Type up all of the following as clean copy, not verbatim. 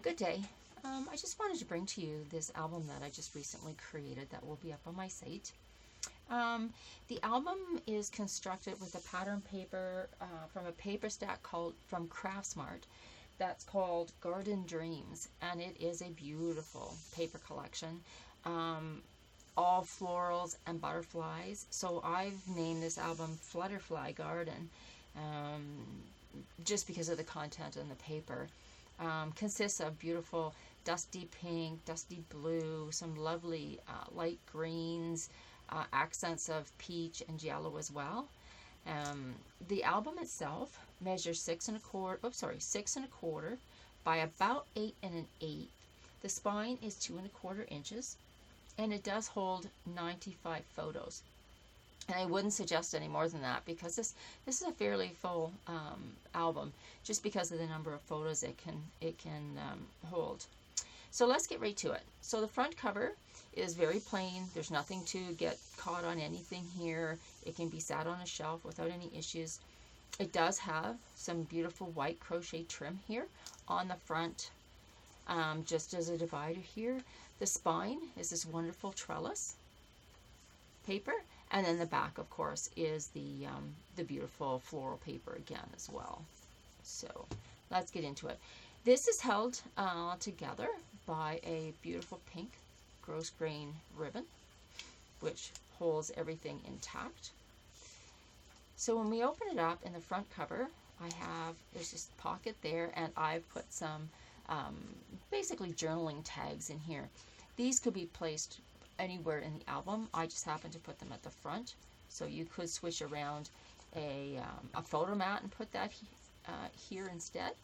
Good day. I just wanted to bring to you this album that I just recently created that will be up on my site. The album is constructed with a pattern paper from a paper stack called from Craftsmart that's called Garden Dreams, and it is a beautiful paper collection. All florals and butterflies. So I've named this album Flutterfly Garden just because of the content in the paper. Consists of beautiful dusty pink, dusty blue, some lovely light greens, accents of peach and yellow as well. The album itself measures 6 1/4 by about 8 1/8. The spine is 2 1/4 inches, and it does hold 95 photos. And I wouldn't suggest any more than that because this is a fairly full album, just because of the number of photos it can hold. So let's get right to it. So the front cover is very plain. There's nothing to get caught on anything here. It can be sat on a shelf without any issues. It does have some beautiful white crochet trim here on the front, just as a divider here. The spine is this wonderful trellis paper, and then the back, of course, is the beautiful floral paper again as well. So let's get into it. This is held together by a beautiful pink gross grain ribbon, which holds everything intact. So when we open it up in the front cover, there's this pocket there, and I've put some basically journaling tags in here. These could be placed anywhere in the album. I just happen to put them at the front, so you could switch around a photo mat and put that here instead,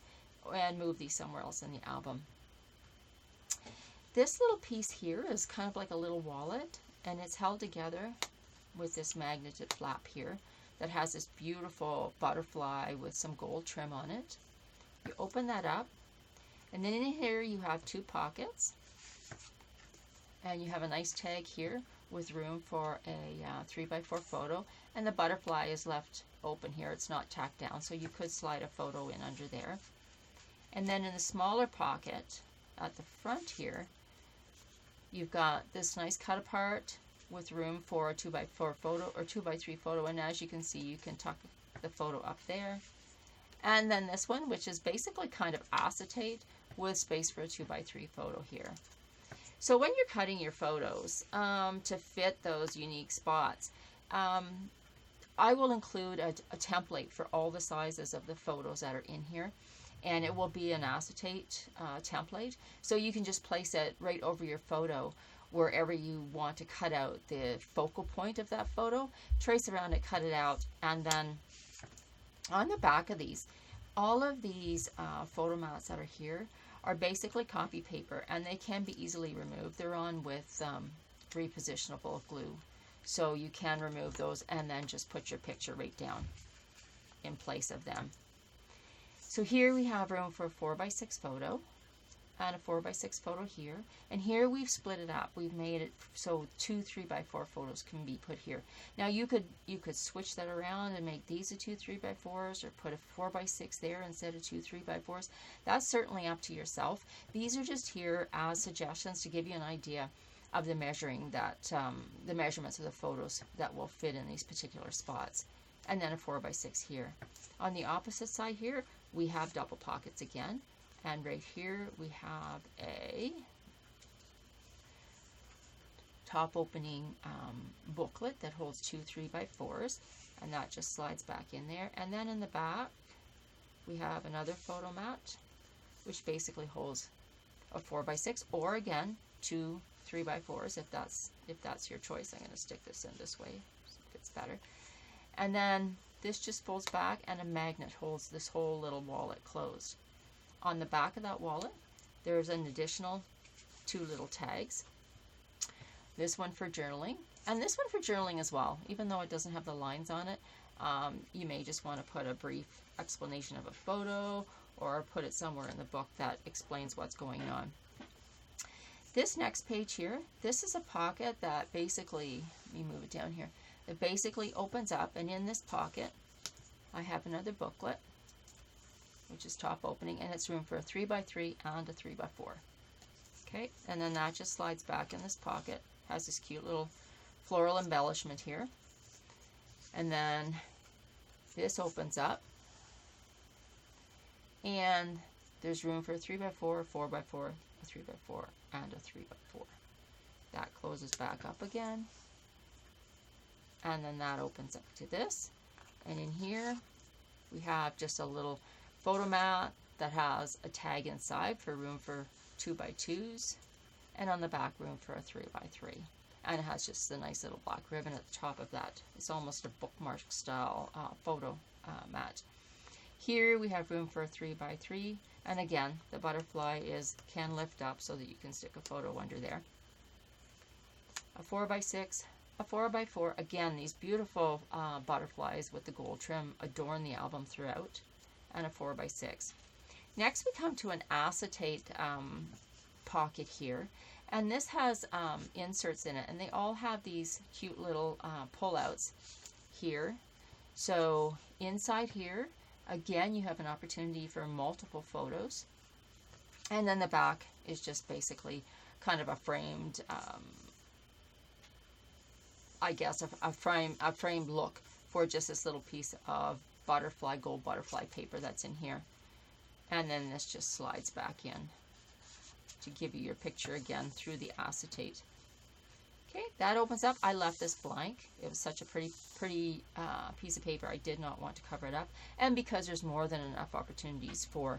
and move these somewhere else in the album. This little piece here is kind of like a little wallet, and it's held together with this magneted flap here that has this beautiful butterfly with some gold trim on it. You open that up, and then in here you have 2 pockets, and you have a nice tag here with room for a 3x4 photo, and the butterfly is left open here. It's not tacked down, so you could slide a photo in under there. And then in the smaller pocket at the front here, you've got this nice cut apart with room for a 2x4 photo or 2x3 photo, and as you can see, you can tuck the photo up there. And then this one, which is basically kind of acetate with space for a 2x3 photo here. So when you're cutting your photos to fit those unique spots, I will include a template for all the sizes of the photos that are in here, and it will be an acetate template, so you can just place it right over your photo wherever you want to cut out the focal point of that photo. Trace around it, cut it out, and then on the back of these, all of these photo mats that are here are basically copy paper, and they can be easily removed. They're on with repositionable glue, so you can remove those and then just put your picture right down in place of them. So here we have room for a 4x6 photo and a 4x6 photo here, and here we've split it up. We've made it so 2 3x4 photos can be put here. Now you could switch that around and make these a 2 3x4s, or put a 4x6 there instead of 2 3x4s. That's certainly up to yourself. These are just here as suggestions to give you an idea of the the measurements of the photos that will fit in these particular spots. And then a 4x6 here. On the opposite side here, we have double pockets again. And right here we have a top opening booklet that holds 2 3x4s, and that just slides back in there. And then in the back we have another photo mat, which basically holds a 4x6, or again 2 3x4s if that's your choice. I'm going to stick this in this way so it fits better. And then this just folds back, and a magnet holds this whole little wallet closed. On the back of that wallet, there's an additional 2 little tags. This one for journaling, and this one for journaling as well. Even though it doesn't have the lines on it, you may just want to put a brief explanation of a photo, or put it somewhere in the book that explains what's going on. This next page here, this is a pocket that basically, let me move it down here, it basically opens up, and in this pocket I have another booklet which is top opening, and it's room for a 3x3 and a 3x4. Okay, and then that just slides back in this pocket. Has this cute little floral embellishment here. And then this opens up, and there's room for a 3x4, a 4x4, a 3x4, and a 3x4. That closes back up again, and then that opens up to this. And in here we have just a little photo mat that has a tag inside for room for 2x2s, and on the back room for a 3x3. And it has just a nice little black ribbon at the top of that. It's almost a bookmark style photo mat. Here we have room for a 3x3, and again the butterfly can lift up so that you can stick a photo under there. A 4x6, a 4x4. Again, these beautiful butterflies with the gold trim adorn the album throughout, and a 4x6. Next we come to an acetate pocket here, and this has inserts in it, and they all have these cute little pull-outs here. So inside here, again, you have an opportunity for multiple photos, and then the back is just basically kind of a framed, I guess, a framed look for just this little piece of gold butterfly paper that's in here. And then this just slides back in to give you your picture again through the acetate. Okay, that opens up. I left this blank. It was such a pretty piece of paper. I did not want to cover it up. And because there's more than enough opportunities for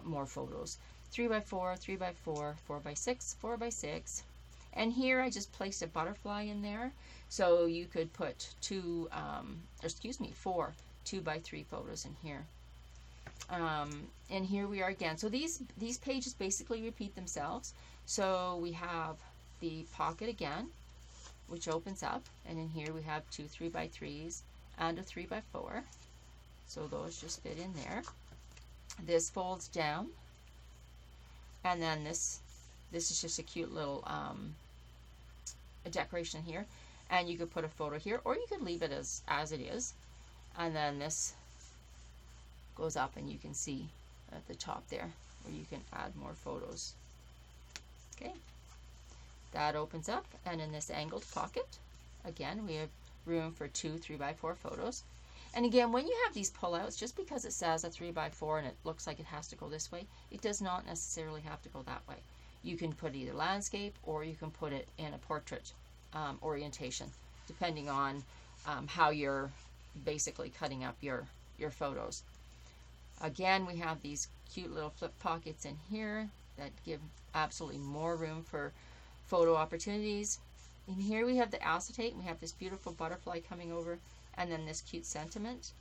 more photos. 3x4, 3x4, 4x6, 4x6. And here I just placed a butterfly in there. So you could put 4 2x3 photos in here. And here we are again. So these pages basically repeat themselves. So we have the pocket again, which opens up, and in here we have 2 3x3s and a 3x4. So those just fit in there. This folds down, and then this is just a cute little a decoration here, and you could put a photo here, or you could leave it as it is. And then this goes up, and you can see at the top there where you can add more photos. Okay, that opens up, and in this angled pocket again we have room for 2 3x4 photos. And again, when you have these pullouts, just because it says a 3x4 and it looks like it has to go this way, it does not necessarily have to go that way. You can put either landscape, or you can put it in a portrait orientation, depending on how you're basically cutting up your photos. Again, we have these cute little flip pockets in here that give absolutely more room for photo opportunities. In here we have the acetate, and we have this beautiful butterfly coming over, and then this cute sentiment.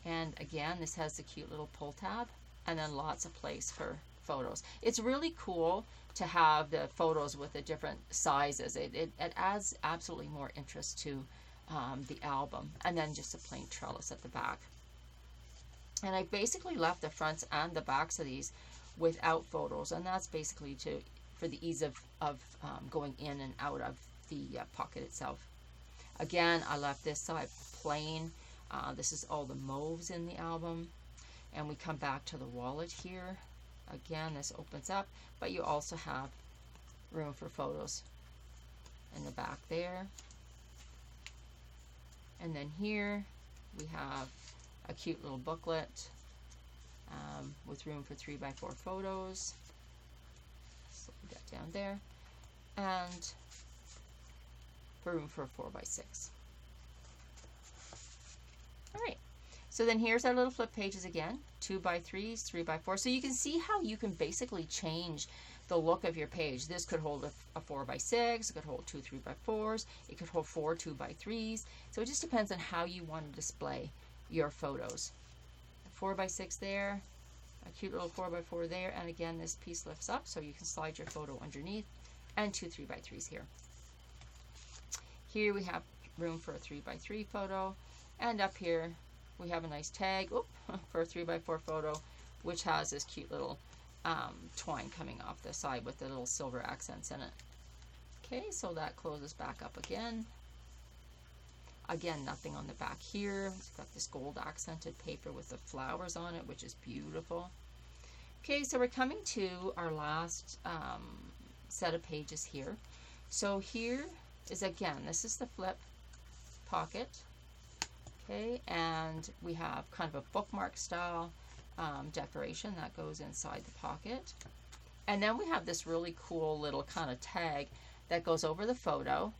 And again, this has the cute little pull tab, and then lots of place for photos. It's really cool to have the photos with the different sizes. It adds absolutely more interest to the album. And then just a plain trellis at the back. And I basically left the fronts and the backs of these without photos, and that's basically for the ease of going in and out of the pocket itself. Again, I left this side plain. This is all the mauves in the album, and we come back to the wallet here. Again, this opens up, but you also have room for photos in the back there. And then here we have a cute little booklet with room for 3x4 photos. So we got down there, and room for a 4x6. All right. So then here's our little flip pages again, 2x3s, 3x4. So you can see how you can basically change the look of your page. This could hold a 4x6, it could hold 2 3x4s, it could hold 4 2x3s. So it just depends on how you want to display your photos. A 4x6 there, a cute little 4x4 there, and again this piece lifts up so you can slide your photo underneath, and 2 3x3s here. Here we have room for a 3x3 photo, and up here we have a nice tag for a 3x4 photo, which has this cute little twine coming off the side with the little silver accents in it. Okay, so that closes back up again. Again, nothing on the back here. It's got this gold accented paper with the flowers on it, which is beautiful. Okay, so we're coming to our last set of pages here. So here is, again, this is the flip pocket. Okay, and we have kind of a bookmark style decoration that goes inside the pocket. And then we have this really cool little kind of tag that goes over the photo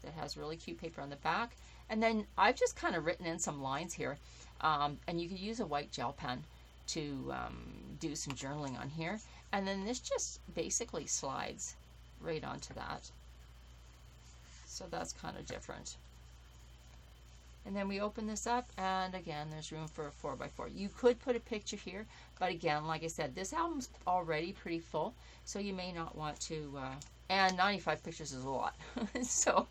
that has really cute paper on the back. And then I've just kind of written in some lines here. And you could use a white gel pen to do some journaling on here. And then this just basically slides right onto that. So that's kind of different. And then we open this up, and again, there's room for a 4x4. You could put a picture here, but again, like I said, this album's already pretty full, so you may not want to, and 95 pictures is a lot. So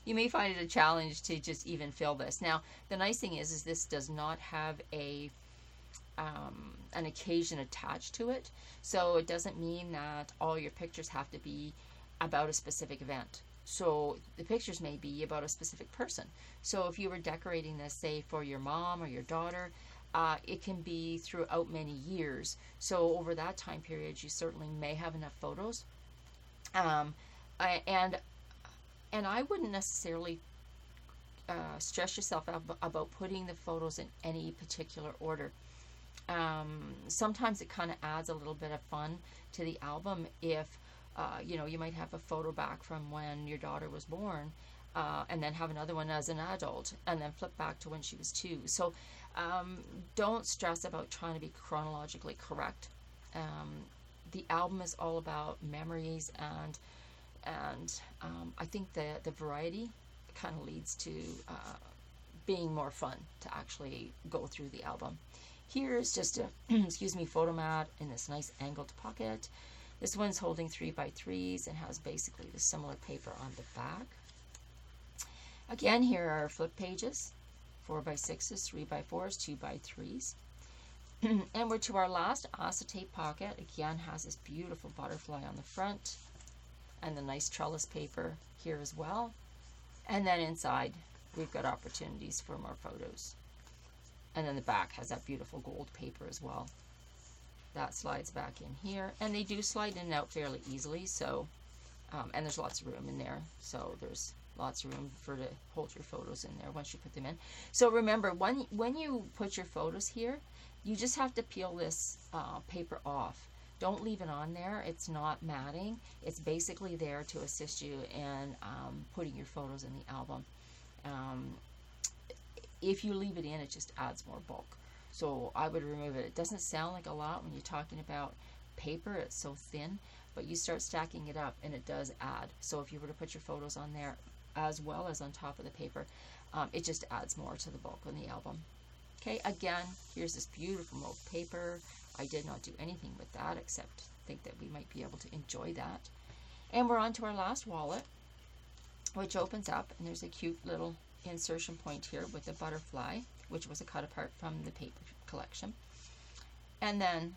you may find it a challenge to just even fill this. Now, the nice thing is this does not have an occasion attached to it, so it doesn't mean that all your pictures have to be about a specific event. So the pictures may be about a specific person. So if you were decorating this, say, for your mom or your daughter, it can be throughout many years. So over that time period, you certainly may have enough photos. And I wouldn't necessarily stress yourself out about putting the photos in any particular order. Sometimes it kind of adds a little bit of fun to the album if you know, you might have a photo back from when your daughter was born, and then have another one as an adult, and then flip back to when she was 2. So don't stress about trying to be chronologically correct. The album is all about memories, and I think the variety kind of leads to being more fun to actually go through the album. Here is just a excuse me, photo mat in this nice angled pocket. This one's holding 3x3s and has basically the similar paper on the back. Again, here are flip pages, 4x6s, 3x4s, 2x3s. And we're to our last acetate pocket. Again, has this beautiful butterfly on the front and the nice trellis paper here as well. And then inside, we've got opportunities for more photos. And then the back has that beautiful gold paper as well. That slides back in here, and they do slide in and out fairly easily, so and there's lots of room in there, so there's lots of room to hold your photos in there once you put them in. So remember, when you put your photos here, you just have to peel this paper off. Don't leave it on there. It's not matting. It's basically there to assist you in putting your photos in the album. If you leave it in, it just adds more bulk. So I would remove it. It doesn't sound like a lot when you're talking about paper. It's so thin, but you start stacking it up and it does add. So if you were to put your photos on there as well as on top of the paper, it just adds more to the bulk on the album. Okay, again, here's this beautiful mauve paper. I did not do anything with that except think that we might be able to enjoy that. And we're on to our last wallet, which opens up, and there's a cute little insertion point here with a butterfly, which was a cut apart from the paper collection. And then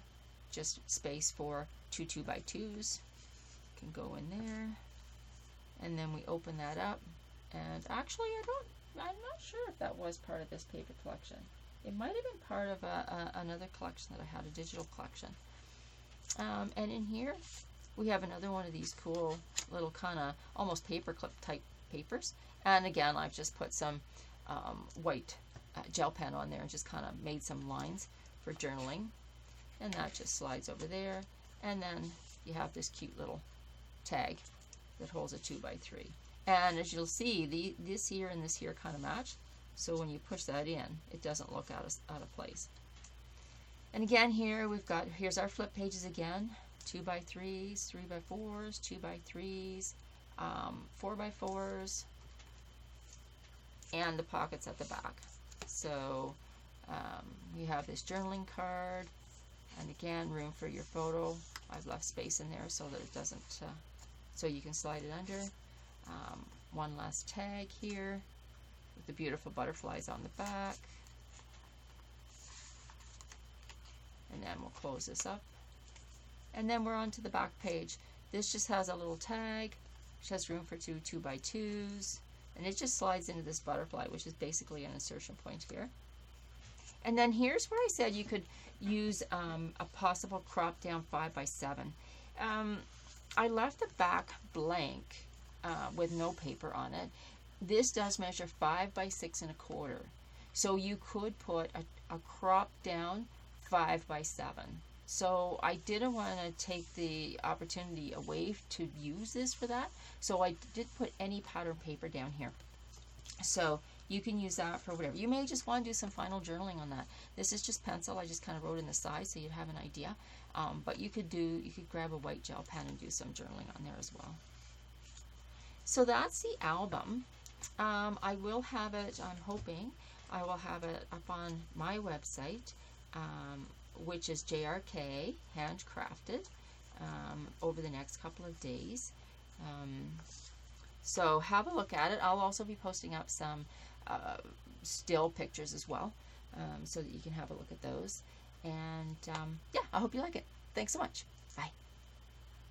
just space for 2 2x2s can go in there. And then we open that up, and actually I'm not sure if that was part of this paper collection. It might have been part of another collection that I had, a digital collection. And in here we have another one of these cool little kind of almost paperclip type papers. And again, I've just put some white gel pen on there and just kind of made some lines for journaling. And that just slides over there. And then you have this cute little tag that holds a 2x3. And as you'll see, this here and this here kind of match. So when you push that in, it doesn't look out of place. And again, here here's our flip pages again. 2x3s, 3x4s, 2x3s, 4x4s, and the pockets at the back. So we have this journaling card, and again, room for your photo. I've left space in there so that it doesn't, so you can slide it under. One last tag here with the beautiful butterflies on the back. And then we'll close this up. And then we're on to the back page. This just has a little tag, which has room for 2 2x2s. And it just slides into this butterfly, which is basically an insertion point here. And then here's where I said you could use a possible crop down 5x7. I left the back blank with no paper on it. This does measure 5x6 1/4. So you could put a crop down 5x7. So I didn't want to take the opportunity away to use this for that. So I did put any pattern paper down here. So you can use that for whatever. You may just want to do some final journaling on that. This is just pencil. I just kind of wrote in the side so you'd have an idea. But you could grab a white gel pen and do some journaling on there as well. So that's the album. I will have it, I'm hoping, I will have it up on my website, which is JRK Handcrafted, over the next couple of days. So have a look at it. I'll also be posting up some still pictures as well, so that you can have a look at those. And yeah, I hope you like it. Thanks so much. Bye.